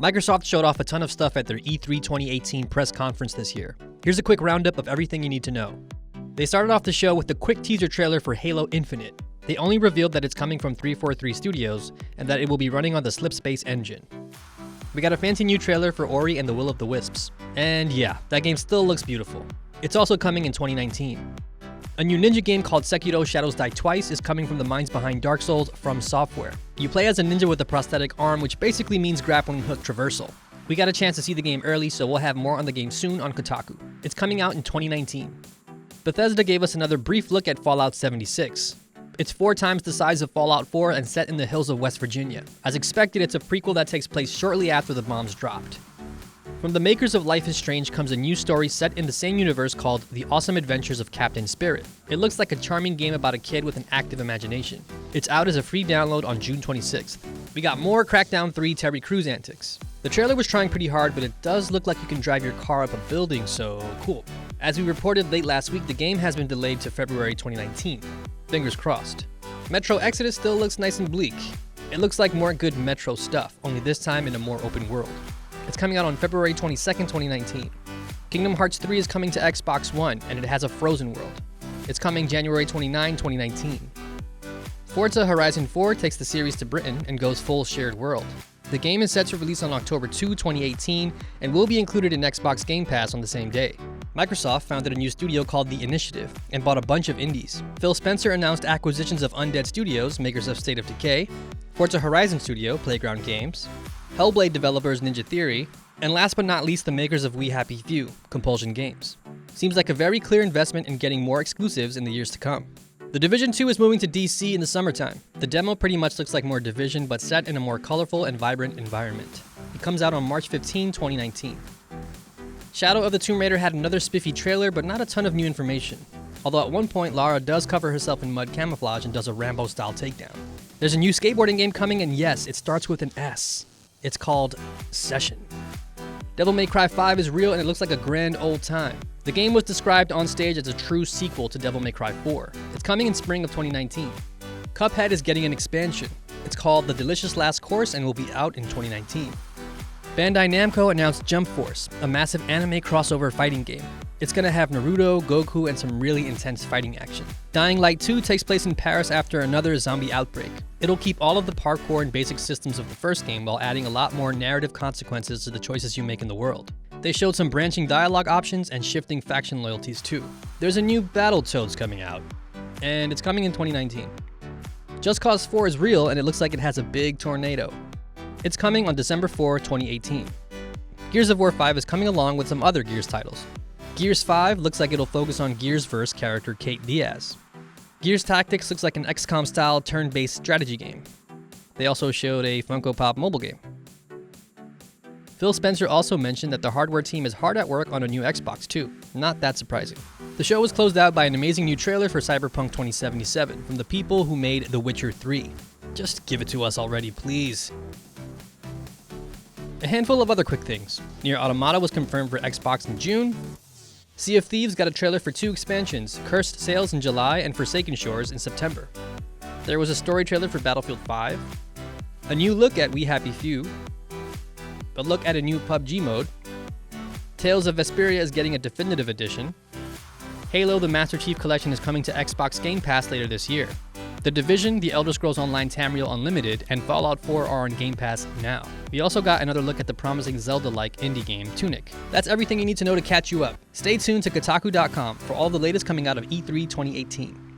Microsoft showed off a ton of stuff at their E3 2018 press conference this year. Here's a quick roundup of everything you need to know. They started off the show with a quick teaser trailer for Halo Infinite. They only revealed that it's coming from 343 Studios and that it will be running on the Slipspace engine. We got a fancy new trailer for Ori and the Will of the Wisps. And yeah, that game still looks beautiful. It's also coming in 2019. A new ninja game called Sekiro Shadows Die Twice is coming from the minds behind Dark Souls From Software. You play as a ninja with a prosthetic arm, which basically means grappling hook traversal. We got a chance to see the game early, so we'll have more on the game soon on Kotaku. It's coming out in 2019. Bethesda gave us another brief look at Fallout 76. It's 4 times the size of Fallout 4 and set in the hills of West Virginia. As expected, it's a prequel that takes place shortly after the bombs dropped. From the makers of Life is Strange comes a new story set in the same universe called The Awesome Adventures of Captain Spirit. It looks like a charming game about a kid with an active imagination. It's out as a free download on June 26th. We got more Crackdown 3 Terry Crews antics. The trailer was trying pretty hard, but it does look like you can drive your car up a building, so cool. As we reported late last week, the game has been delayed to February 2019. Fingers crossed. Metro Exodus still looks nice and bleak. It looks like more good Metro stuff, only this time in a more open world. It's coming out on February 22nd, 2019. Kingdom Hearts 3 is coming to Xbox One, and it has a frozen world. It's coming January 29, 2019. Forza Horizon 4 takes the series to Britain and goes full shared world. The game is set to release on October 2, 2018, and will be included in Xbox Game Pass on the same day. Microsoft founded a new studio called The Initiative and bought a bunch of indies. Phil Spencer announced acquisitions of Undead Studios, makers of State of Decay, Forza Horizon Studio, Playground Games, Hellblade developers Ninja Theory, and last but not least the makers of We Happy Few, Compulsion Games. Seems like a very clear investment in getting more exclusives in the years to come. The Division 2 is moving to DC in the summertime. The demo pretty much looks like more Division, but set in a more colorful and vibrant environment. It comes out on March 15, 2019. Shadow of the Tomb Raider had another spiffy trailer, but not a ton of new information. Although at one point, Lara does cover herself in mud camouflage and does a Rambo-style takedown. There's a new skateboarding game coming, and yes, it starts with an S. It's called Session. Devil May Cry 5 is real and it looks like a grand old time. The game was described on stage as a true sequel to Devil May Cry 4. It's coming in spring of 2019. Cuphead is getting an expansion. It's called The Delicious Last Course and will be out in 2019. Bandai Namco announced Jump Force, a massive anime crossover fighting game. It's gonna have Naruto, Goku, and some really intense fighting action. Dying Light 2 takes place in Paris after another zombie outbreak. It'll keep all of the parkour and basic systems of the first game while adding a lot more narrative consequences to the choices you make in the world. They showed some branching dialogue options and shifting faction loyalties too. There's a new Battletoads coming out, and it's coming in 2019. Just Cause 4 is real and it looks like it has a big tornado. It's coming on December 4, 2018. Gears of War 5 is coming along with some other Gears titles. Gears 5 looks like it'll focus on Gears-verse character Kate Diaz. Gears Tactics looks like an XCOM-style turn-based strategy game. They also showed a Funko Pop mobile game. Phil Spencer also mentioned that the hardware team is hard at work on a new Xbox too. Not that surprising. The show was closed out by an amazing new trailer for Cyberpunk 2077 from the people who made The Witcher 3. Just give it to us already, please. A handful of other quick things. Nier Automata was confirmed for Xbox in June. Sea of Thieves got a trailer for 2 expansions, Cursed Sails in July and Forsaken Shores in September. There was a story trailer for Battlefield 5, a new look at We Happy Few, a look at a new PUBG mode, Tales of Vesperia is getting a definitive edition, Halo the Master Chief Collection is coming to Xbox Game Pass later this year. The Division, The Elder Scrolls Online Tamriel Unlimited, and Fallout 4 are on Game Pass now. We also got another look at the promising Zelda-like indie game, Tunic. That's everything you need to know to catch you up. Stay tuned to Kotaku.com for all the latest coming out of E3 2018.